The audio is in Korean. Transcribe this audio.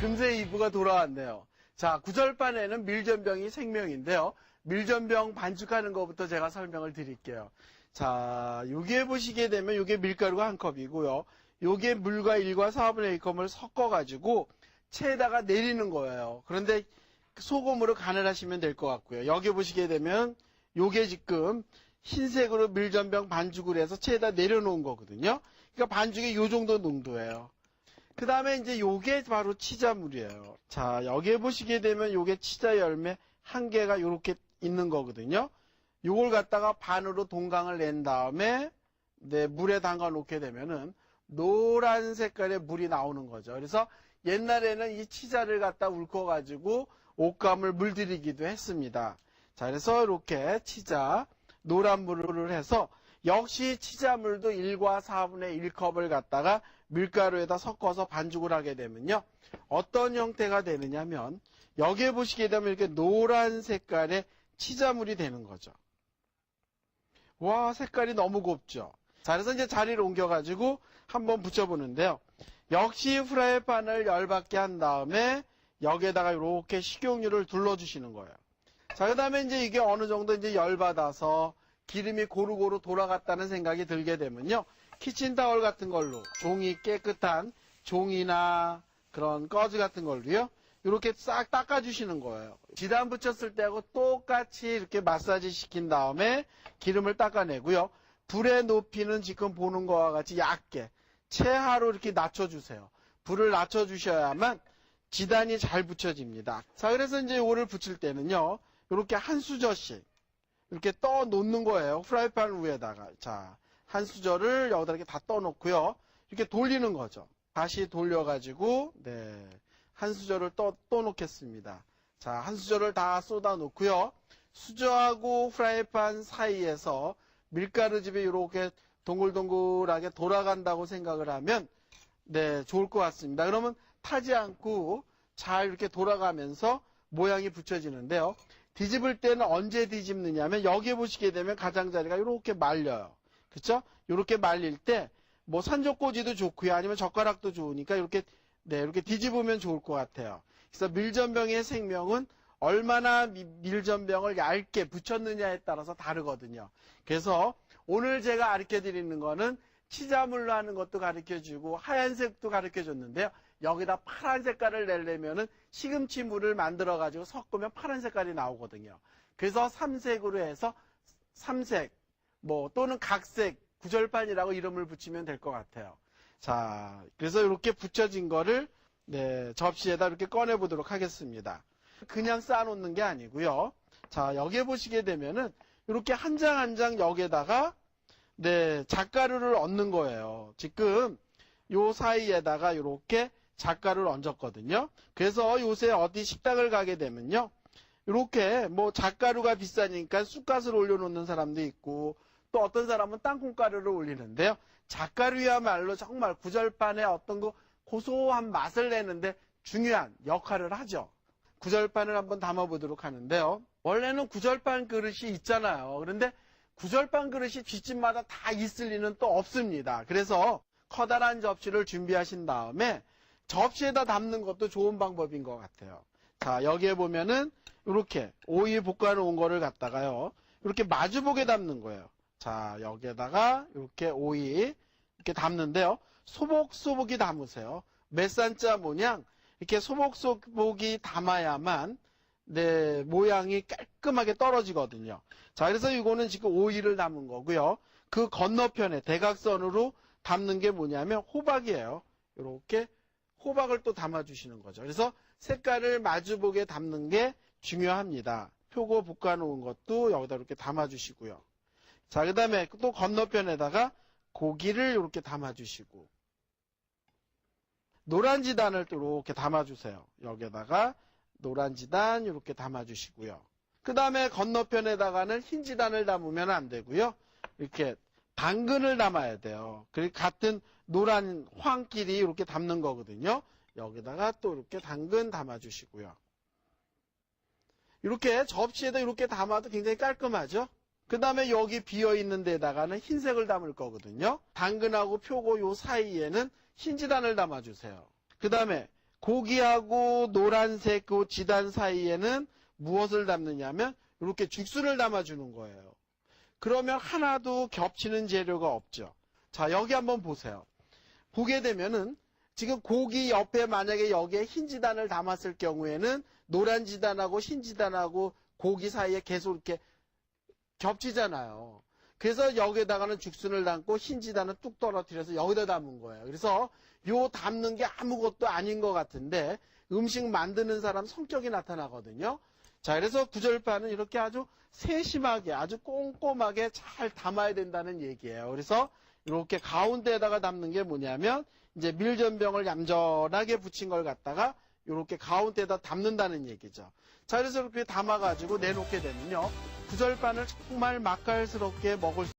금세 2부가 돌아왔네요. 자, 구절반에는 밀전병이 생명인데요. 밀전병 반죽하는 것부터 제가 설명을 드릴게요. 자, 여기에 보시게 되면 이게 밀가루가 한 컵이고요. 요게 물과 1과 4분의 1컵을 섞어가지고 체에다가 내리는 거예요. 그런데 소금으로 간을 하시면 될 것 같고요. 여기 보시게 되면 요게 지금 흰색으로 밀전병 반죽을 해서 체에다 내려놓은 거거든요. 그러니까 반죽이 요 정도 농도예요. 그 다음에 이제 요게 바로 치자물이에요. 자, 여기에 보시게 되면 요게 치자 열매 한 개가 요렇게 있는 거거든요. 요걸 갖다가 반으로 동강을 낸 다음에 물에 담가 놓게 되면은 노란 색깔의 물이 나오는 거죠. 그래서 옛날에는 이 치자를 갖다 울커가지고 옷감을 물들이기도 했습니다. 자, 그래서 이렇게 치자, 노란 물을 해서 역시 치자물도 1과 4분의 1컵을 갖다가 밀가루에다 섞어서 반죽을 하게 되면요. 어떤 형태가 되느냐면 여기에 보시게 되면 이렇게 노란 색깔의 치자물이 되는 거죠. 와, 색깔이 너무 곱죠. 자, 그래서 이제 자리를 옮겨가지고 한번 붙여보는데요. 역시 프라이팬을 열받게 한 다음에 여기에다가 이렇게 식용유를 둘러주시는 거예요. 자, 그 다음에 이제 이게 어느 정도 이제 열받아서 기름이 고루고루 돌아갔다는 생각이 들게 되면요. 키친타월 같은 걸로, 종이 깨끗한 종이나 그런 꺼즈 같은 걸로요. 이렇게 싹 닦아주시는 거예요. 지단 붙였을 때하고 똑같이 이렇게 마사지 시킨 다음에 기름을 닦아내고요. 불의 높이는 지금 보는 것과 같이 얇게 최하로 이렇게 낮춰주세요. 불을 낮춰주셔야만 지단이 잘 붙여집니다. 자, 그래서 이제 이거를 붙일 때는요. 이렇게 한 수저씩 이렇게 떠 놓는 거예요. 프라이팬 위에다가. 자, 한 수저를 여기다 이렇게 다 떠 놓고요. 이렇게 돌리는 거죠. 다시 돌려가지고, 한 수저를 떠 놓겠습니다. 자, 한 수저를 다 쏟아 놓고요. 수저하고 프라이팬 사이에서 밀가루즙이 이렇게 동글동글하게 돌아간다고 생각을 하면, 좋을 것 같습니다. 그러면 타지 않고 잘 이렇게 돌아가면서 모양이 붙여지는데요. 뒤집을 때는 언제 뒤집느냐면 여기에 보시게 되면 가장자리가 이렇게 말려요. 그쵸? 이렇게 말릴 때 뭐 산적꽂이도 좋고요. 아니면 젓가락도 좋으니까 이렇게 이렇게 뒤집으면 좋을 것 같아요. 그래서 밀전병의 생명은 얼마나 밀전병을 얇게 붙였느냐에 따라서 다르거든요. 그래서 오늘 제가 가르쳐 드리는 거는 치자물로 하는 것도 가르쳐 주고 하얀색도 가르쳐 줬는데요. 여기다 파란 색깔을 내려면은 시금치 물을 만들어 가지고 섞으면 파란 색깔이 나오거든요. 그래서 삼색으로 해서 삼색 또는 각색 구절판이라고 이름을 붙이면 될 것 같아요. 자, 그래서 이렇게 붙여진 거를 접시에다 이렇게 꺼내 보도록 하겠습니다. 그냥 쌓아 놓는 게 아니고요. 자, 여기에 보시게 되면은 이렇게 한 장 한 장 여기에다가 잣가루를 얹는 거예요. 지금 요 사이에다가 이렇게 잣가루를 얹었거든요. 그래서 요새 어디 식당을 가게 되면요. 이렇게 잣가루가 비싸니까 쑥갓을 올려놓는 사람도 있고 또 어떤 사람은 땅콩가루를 올리는데요. 잣가루야말로 정말 구절판에 어떤 고소한 맛을 내는데 중요한 역할을 하죠. 구절판을 한번 담아보도록 하는데요. 원래는 구절판 그릇이 있잖아요. 그런데 구절판 그릇이 뒷집마다 다 있을 리는 또 없습니다. 그래서 커다란 접시를 준비하신 다음에 접시에다 담는 것도 좋은 방법인 것 같아요. 자, 여기에 보면은 이렇게 오이 볶아놓은 거를 갖다가요. 이렇게 마주보게 담는 거예요. 자, 여기에다가 이렇게 오이 이렇게 담는데요. 소복소복이 담으세요. 몇 산자 모양 이렇게 소복소복이 담아야만 모양이 깔끔하게 떨어지거든요. 자, 그래서 이거는 지금 오이를 담은 거고요. 그 건너편에 대각선으로 담는 게 뭐냐면 호박이에요. 이렇게 호박을 또 담아주시는 거죠. 그래서 색깔을 마주보게 담는 게 중요합니다. 표고 볶아놓은 것도 여기다 이렇게 담아주시고요. 자, 그 다음에 또 건너편에다가 고기를 이렇게 담아주시고 노란지단을 또 이렇게 담아주세요. 여기에다가 노란지단 이렇게 담아주시고요. 그 다음에 건너편에다가는 흰지단을 담으면 안 되고요. 이렇게 당근을 담아야 돼요. 그리고 같은 노란 황끼리 이렇게 담는 거거든요. 여기다가 또 이렇게 당근 담아주시고요. 이렇게 접시에다 이렇게 담아도 굉장히 깔끔하죠. 그 다음에 여기 비어있는 데다가는 흰색을 담을 거거든요. 당근하고 표고 요 사이에는 흰지단을 담아주세요. 그 다음에 고기하고 노란색 그 지단 사이에는 무엇을 담느냐면 이렇게 죽순을 담아주는 거예요. 그러면 하나도 겹치는 재료가 없죠. 자, 여기 한번 보세요. 보게 되면은 지금 고기 옆에 만약에 여기에 흰 지단을 담았을 경우에는 노란 지단하고 흰 지단하고 고기 사이에 계속 이렇게 겹치잖아요. 그래서 여기에다가는 죽순을 담고 흰 지단은 뚝 떨어뜨려서 여기다 담은 거예요. 그래서 요 담는 게 아무것도 아닌 것 같은데 음식 만드는 사람 성격이 나타나거든요. 자, 그래서 구절반은 이렇게 아주 세심하게 아주 꼼꼼하게 잘 담아야 된다는 얘기예요. 그래서 이렇게 가운데에다가 담는 게 뭐냐면 이제 밀전병을 얌전하게 붙인 걸 갖다가 이렇게 가운데에다 담는다는 얘기죠. 자, 그래서 이렇게 담아가지고 내놓게 되면요. 구절반을 정말 맛깔스럽게 먹을 수